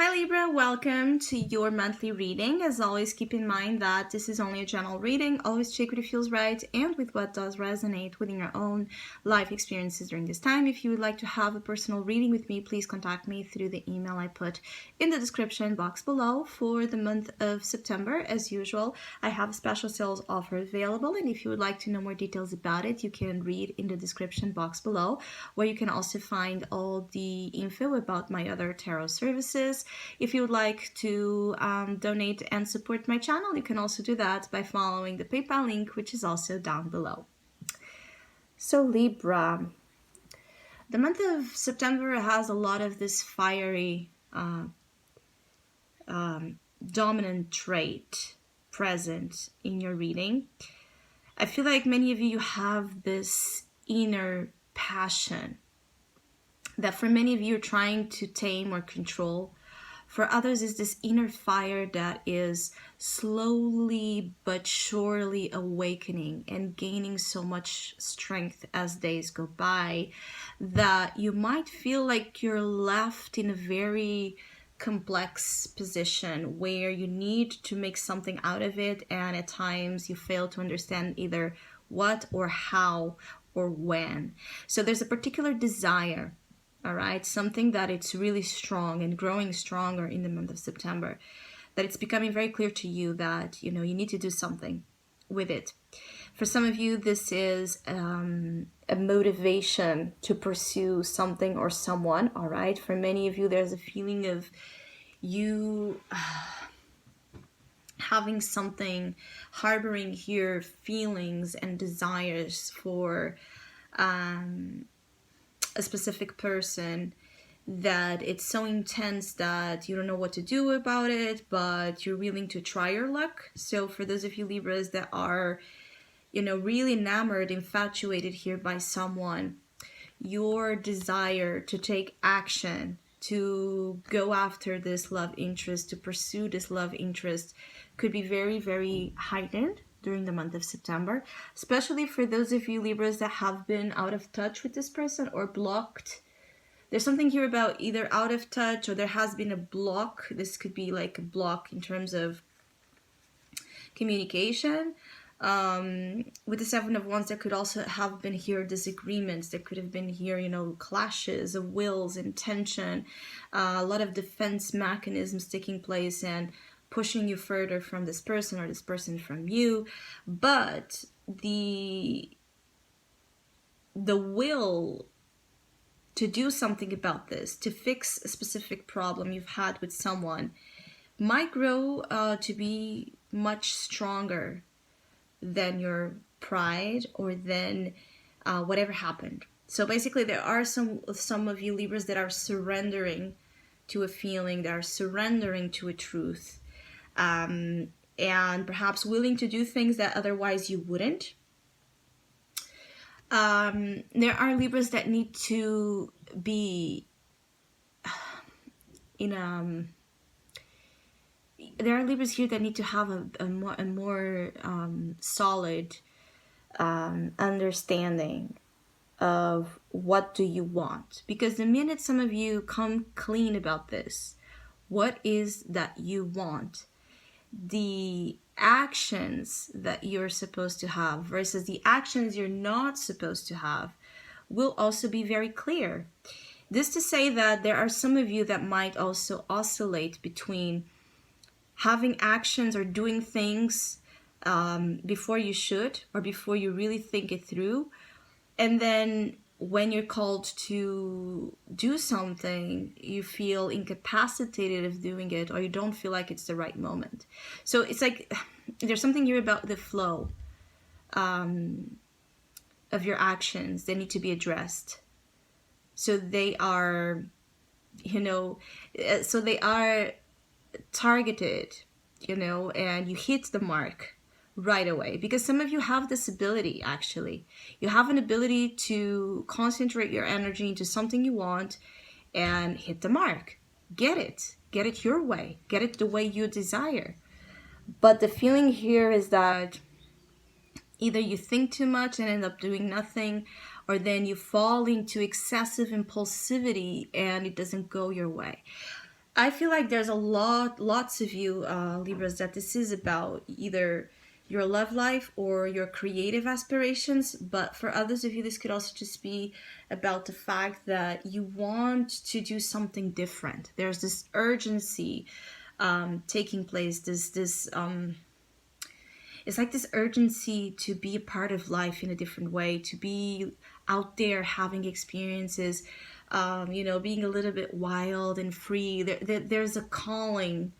Hi Libra, welcome to your monthly reading. As always, keep in mind that this is only a general reading. Always check what it feels right and with what does resonate within your own life experiences during this time. If you would like to have a personal reading with me, please contact me through the email I put in the description box below. For the month of September, as usual, I have a special sales offer available, and if you would like to know more details about it, you can read in the description box below, where you can also find all the info about my other tarot services. If you would like to donate and support my channel, you can also do that by following the PayPal link, which is also down below. So Libra, the month of September has a lot of this fiery dominant trait present in your reading. I feel like many of you have this inner passion that for many of you are trying to tame or control. For others, is this inner fire that is slowly but surely awakening and gaining so much strength as days go by that you might feel like you're left in a very complex position where you need to make something out of it, and at times you fail to understand either what or how or when. So there's a particular desire, all right, something that it's really strong and growing stronger in the month of September, that it's becoming very clear to you that, you need to do something with it. For some of you, this is a motivation to pursue something or someone, all right? For many of you, there's a feeling of you having something, harboring here feelings and desires for a specific person, that it's so intense that you don't know what to do about it, but you're willing to try your luck. So for those of you Libras that are, really enamored, infatuated here by someone, your desire to take action, to go after this love interest, to pursue this love interest, could be very, very heightened during the month of September, especially for those of you Libras that have been out of touch with this person or blocked. There's something here about either out of touch or there has been a block. This could be like a block in terms of communication. With the Seven of Wands, there could also have been here disagreements. There could have been here, clashes of wills and tension, a lot of defense mechanisms taking place and pushing you further from this person or this person from you. But the will to do something about this, to fix a specific problem you've had with someone, might grow to be much stronger than your pride or than whatever happened. So basically, there are some of you Libras that are surrendering to a feeling, that are surrendering to a truth, and perhaps willing to do things that otherwise you wouldn't. There are Libras that need to be there are Libras here that need to have a more solid understanding of what do you want. Because the minute some of you come clean about this, what is that you want, the actions that you're supposed to have versus the actions you're not supposed to have will also be very clear. This to say that there are some of you that might also oscillate between having actions or doing things before you should or before you really think it through, and then when you're called to do something, you feel incapacitated of doing it, or you don't feel like it's the right moment. So it's like there's something here about the flow of your actions that need to be addressed. So they are, so they are targeted, and you hit the mark right away. Because some of you have this ability, actually. You have an ability to concentrate your energy into something you want and hit the mark. Get it your way. Get it the way you desire. But the feeling here is that either you think too much and end up doing nothing, or then you fall into excessive impulsivity and it doesn't go your way. I feel like there's lots of you, Libras, that this is about either your love life or your creative aspirations. But for others of you, this could also just be about the fact that you want to do something different. There's this urgency taking place. It's like this urgency to be a part of life in a different way, to be out there having experiences, being a little bit wild and free. There's a calling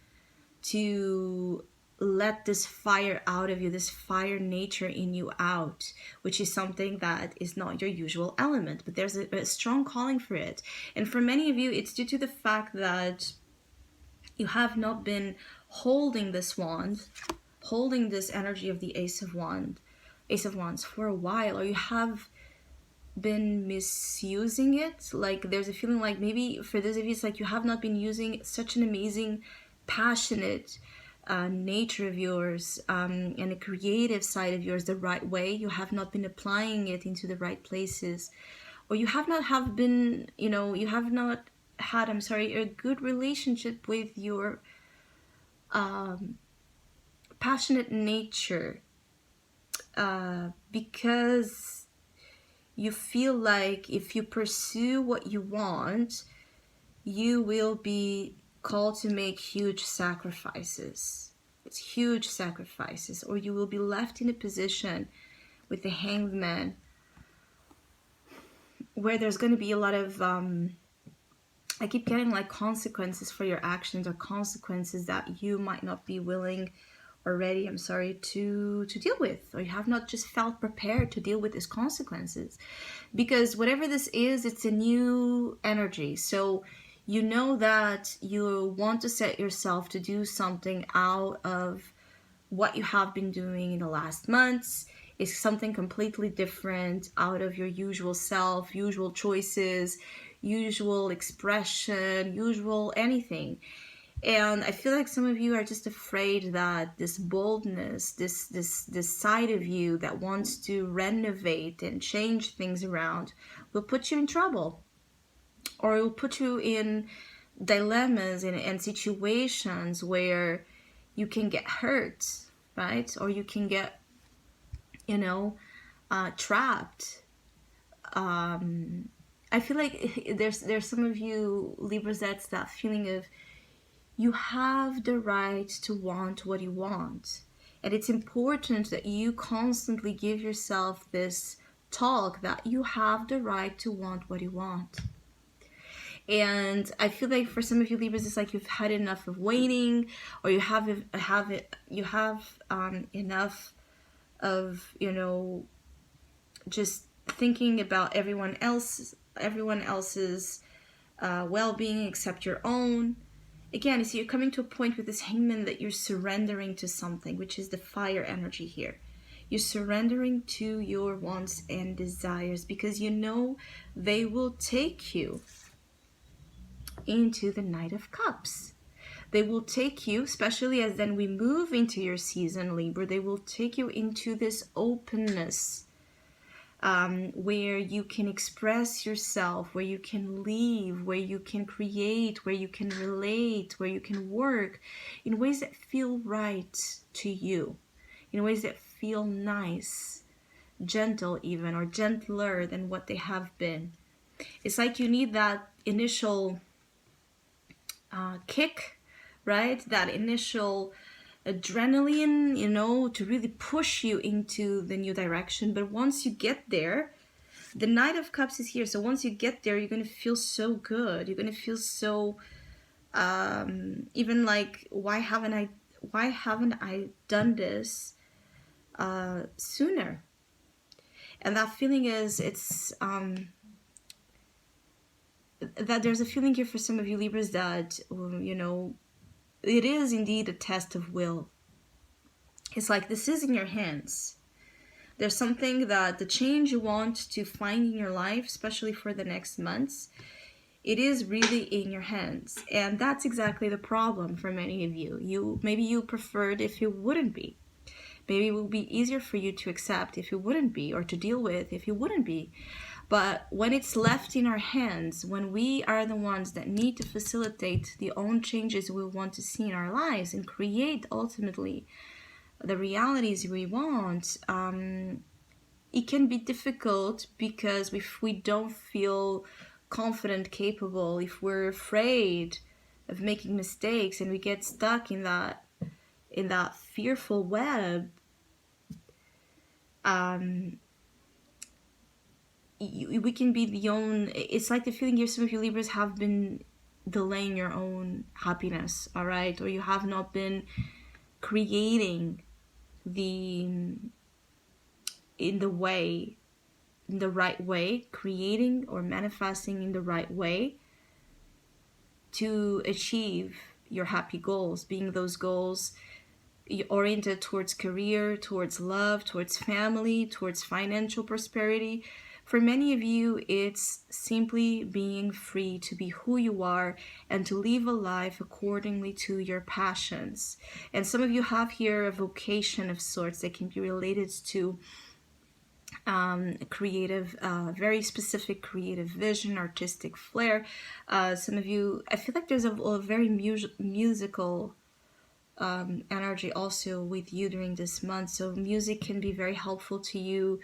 to let this fire out of you, this fire nature in you out, which is something that is not your usual element, but there's a strong calling for it. And for many of you, it's due to the fact that you have not been holding this wand, holding this energy of the Ace of Wands for a while, or you have been misusing it. Like there's a feeling like maybe for those of you, it's like you have not been using such an amazing, passionate nature of yours and a creative side of yours the right way. You have not been applying it into the right places, or you have not had, a good relationship with your passionate nature, because you feel like if you pursue what you want, you will be called to make huge sacrifices. It's huge sacrifices, or you will be left in a position with the Hanged Man where there's going to be a lot of I keep getting like consequences for your actions, or consequences that you might not be willing or ready, to deal with, or you have not just felt prepared to deal with these consequences. Because whatever this is, it's a new energy. So you know that you want to set yourself to do something out of what you have been doing in the last months. It's something completely different, out of your usual self, usual choices, usual expression, usual anything. And I feel like some of you are just afraid that this boldness, this side of you that wants to renovate and change things around, will put you in trouble, or it will put you in dilemmas and situations where you can get hurt, right? Or you can get, trapped. I feel like there's some of you Libras, that's that feeling of, you have the right to want what you want. And it's important that you constantly give yourself this talk that you have the right to want what you want. And I feel like for some of you Libras, it's like you've had enough of waiting, or you have enough of, just thinking about everyone else's well-being except your own. Again, so you're coming to a point with this Hangman that you're surrendering to something, which is the fire energy here. You're surrendering to your wants and desires, because you know they will take you into the Knight of Cups. They will take you, especially as then we move into your season, Libra, they will take you into this openness, where you can express yourself, where you can live, where you can create, where you can relate, where you can work in ways that feel right to you, in ways that feel nice, gentle even, or gentler than what they have been. It's like you need that initial kick, right? That initial adrenaline, to really push you into the new direction. But once you get there, the Knight of Cups is here. So once you get there, you're going to feel so good. You're going to feel so, even like, why haven't I done this sooner? And that feeling is, that there's a feeling here for some of you Libras that, it is indeed a test of will. It's like this is in your hands. There's something that the change you want to find in your life, especially for the next months, it is really in your hands. And that's exactly the problem for many of you. Maybe you preferred if it wouldn't be. Maybe it would be easier for you to accept if it wouldn't be, or to deal with if it wouldn't be. But when it's left in our hands, when we are the ones that need to facilitate the own changes we want to see in our lives and create ultimately the realities we want, it can be difficult because if we don't feel confident, capable, if we're afraid of making mistakes and we get stuck in that fearful web, we can be the own. It's like the feeling here some of you Libras have been delaying your own happiness, all right, or you have not been creating in the right way, creating or manifesting in the right way to achieve your happy goals, being those goals oriented towards career, towards love, towards family, towards financial prosperity. For many of you, it's simply being free to be who you are and to live a life accordingly to your passions. And some of you have here a vocation of sorts that can be related to creative, very specific creative vision, artistic flair. Some of you, I feel like there's a very musical energy also with you during this month. So music can be very helpful to you.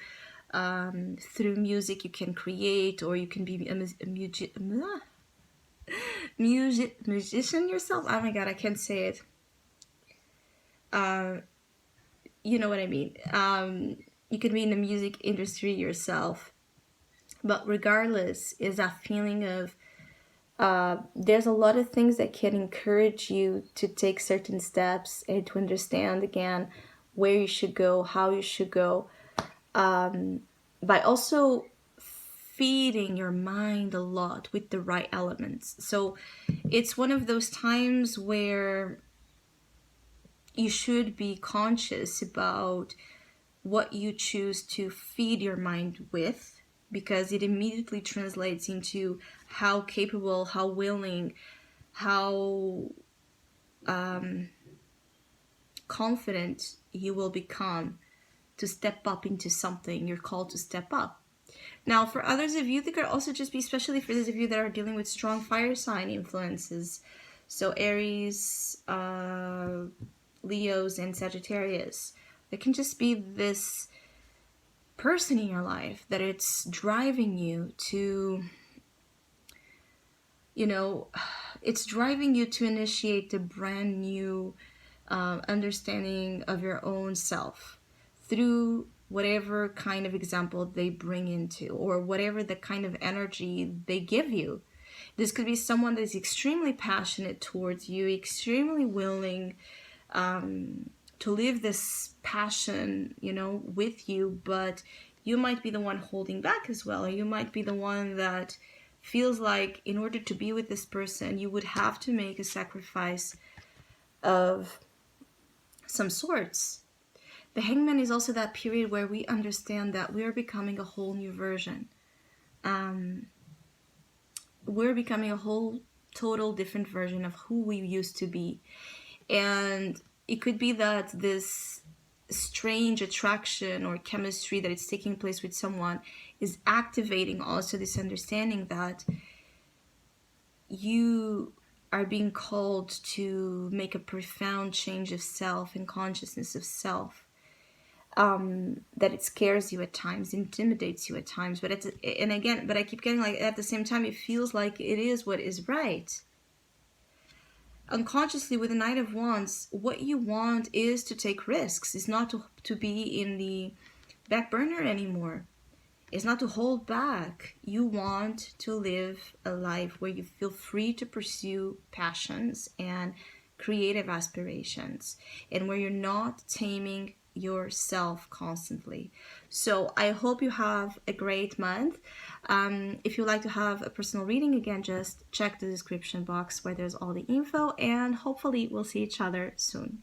Through music you can create, or you can be a musician yourself. Oh my god, I can't say it. You know what I mean. You could be in the music industry yourself. But regardless, is that feeling of there's a lot of things that can encourage you to take certain steps and to understand again where you should go, how you should go, by also feeding your mind a lot with the right elements. So it's one of those times where you should be conscious about what you choose to feed your mind with, because it immediately translates into how capable, how willing, how confident you will become to step up into something you're called to step up. Now, for others of you, they could also just be, especially for those of you that are dealing with strong fire sign influences, so Aries, Leos, and Sagittarius. It can just be this person in your life that it's driving you to, it's driving you to initiate a brand new understanding of your own self through whatever kind of example they bring into, or whatever the kind of energy they give you. This could be someone that is extremely passionate towards you, extremely willing to live this passion, with you, but you might be the one holding back as well, or you might be the one that feels like in order to be with this person, you would have to make a sacrifice of some sorts. The Hangman is also that period where we understand that we are becoming a whole new version. We're becoming a whole total different version of who we used to be. And it could be that this strange attraction or chemistry that is taking place with someone is activating also this understanding that you are being called to make a profound change of self and consciousness of self. That it scares you at times, intimidates you at times, but I keep getting like at the same time it feels like it is what is right. Unconsciously, with the Knight of Wands, what you want is to take risks. It's not to be in the back burner anymore. It's not to hold back. You want to live a life where you feel free to pursue passions and creative aspirations, and where you're not taming yourself constantly. So I hope you have a great month. If you'd like to have a personal reading, again, just check the description box where there's all the info, and hopefully we'll see each other soon.